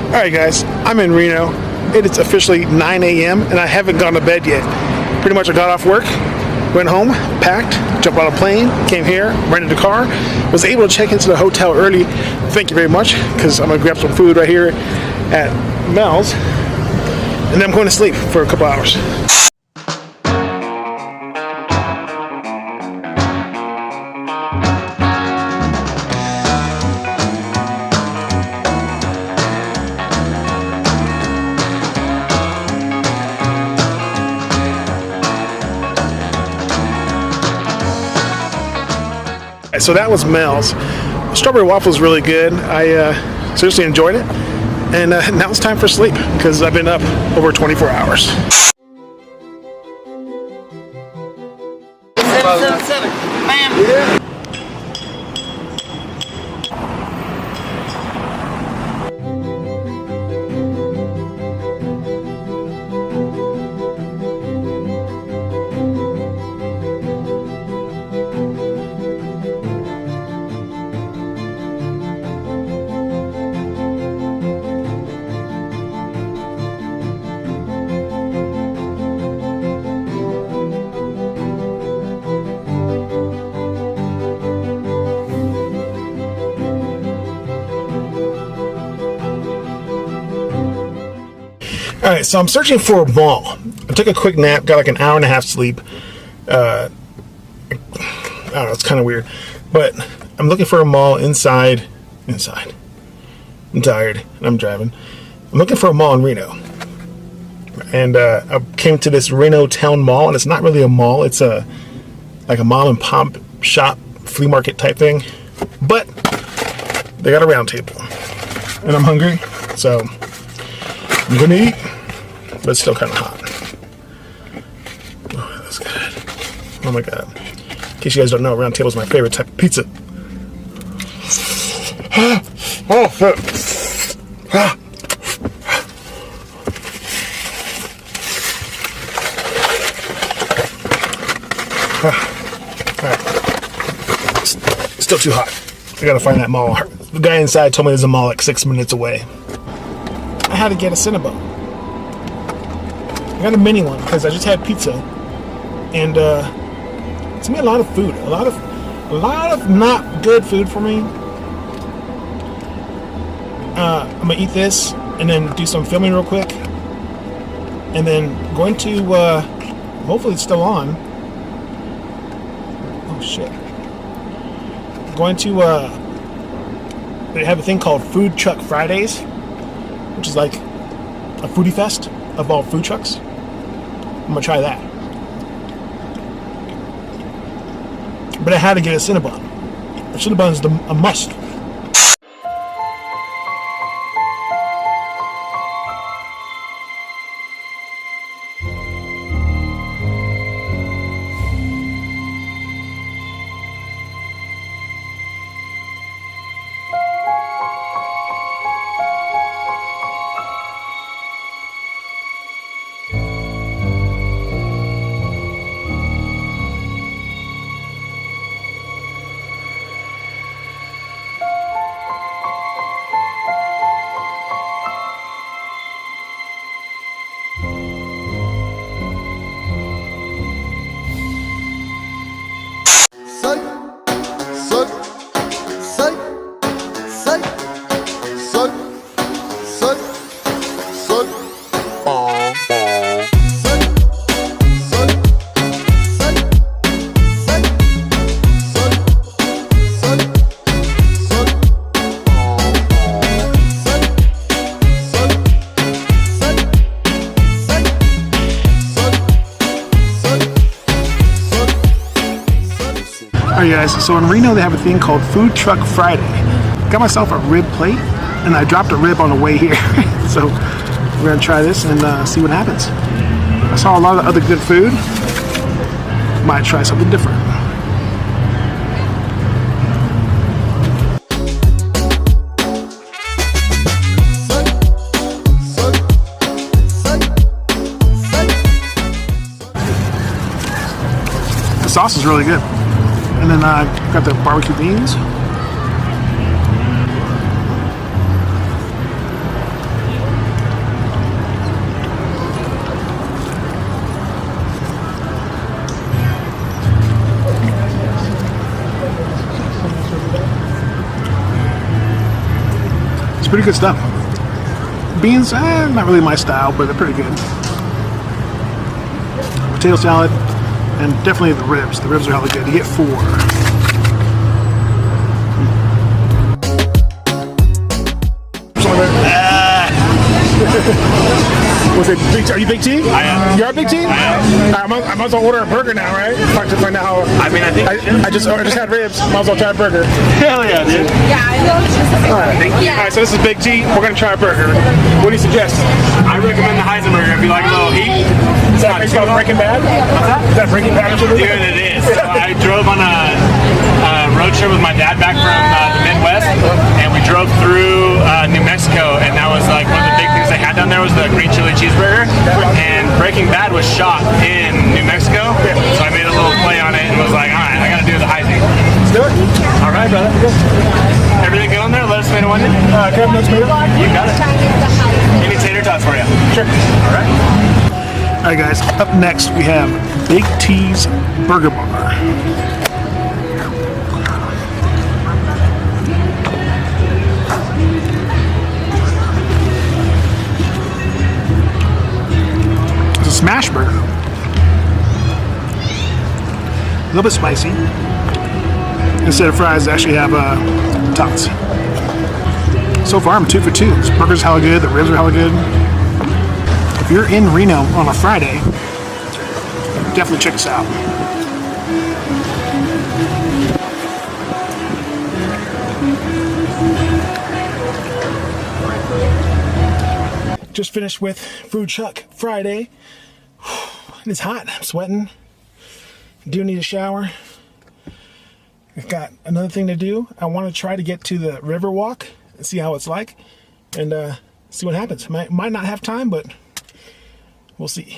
Alright guys, I'm in Reno. It is officially 9 a.m. and I haven't gone to bed yet. Pretty much I got off work, went home, packed, jumped on a plane, came here, rented a car, was able to check into the hotel early. Thank you very much, because I'm going to grab some food right here at Mel's, and then I'm going to sleep for a couple hours. So that was Mel's. Strawberry waffle is really good. I seriously enjoyed it. And now it's time for sleep because I've been up over 24 hours. 777. Bam. Yeah. Alright, so I'm searching for a mall. I took a quick nap, got like an hour and a half sleep. I don't know, it's kind of weird. But I'm looking for a mall inside. I'm tired and I'm driving. I'm looking for a mall in Reno. And I came to this Reno Town Mall, and it's not really a mall. It's like a mom and pop shop, flea market type thing. But they got a round table. And I'm hungry, so I'm gonna eat. But it's still kind of hot. Oh, that's good. Oh my god. In case you guys don't know, round table is my favorite type of pizza. Oh, shit. Alright. Still too hot. I gotta find that mall. The guy inside told me there's a mall like 6 minutes away. I had to get a Cinnabon. I got a mini one because I just had pizza, and it's made a lot of food, a lot of not good food for me. I'm gonna eat this and then do some filming real quick, and then going to hopefully it's still on. Oh shit! Going to they have a thing called Food Truck Fridays, which is like a foodie fest of all food trucks. I'm gonna try that. But I had to get a Cinnabon. A Cinnabon is a must. Alright guys, so in Reno they have a thing called Food Truck Friday. Got myself a rib plate, and I dropped a rib on the way here. So we're gonna try this and see what happens. I saw a lot of other good food. Might try something different. sauce is really good. And then I've got the barbecue beans. It's pretty good stuff. Beans, not really my style, but they're pretty good. Potato salad, and definitely the ribs. The ribs are hella good. You get 4. Was it big? Are you Big T? I am. You're a Big T? I am. I might as well order a burger now, right? To find out how. I mean, I think I just had ribs. Might as well try a burger. hell yeah, dude. Yeah, I know. All right, so this is Big T. We're gonna try a burger. What do you suggest? I recommend the Heisenberger if you like a little heat. Is that based on Breaking Bad? Is that Breaking Bad or something? Dude, it is. So I drove on a road trip with my dad back from the Midwest, and we drove through New Mexico, and that was like one of the big things they had down there was the green chili cheeseburger. And Breaking Bad was shot in New Mexico, so I made a little play on it and was like, all right, I gotta do the Heisen. Let's do it. All right, brother. Everything good on there? Let us tomato onion. Can I have no tomato? You got it. Any tater tots for you? Sure. All right. All right, guys. Up next, we have Big T's Burger Bar. It's a smash burger. A little bit spicy. Instead of fries, they actually have tots. So far, I'm 2 for 2. This burger's hella good. The ribs are hella good. If you're in Reno on a Friday, definitely check us out. Just finished with Food Truck Friday. It's hot. I'm sweating. Do need a shower. I've got another thing to do. I want to try to get to the river walk and see how it's like, and see what happens. Might not have time, but we'll see.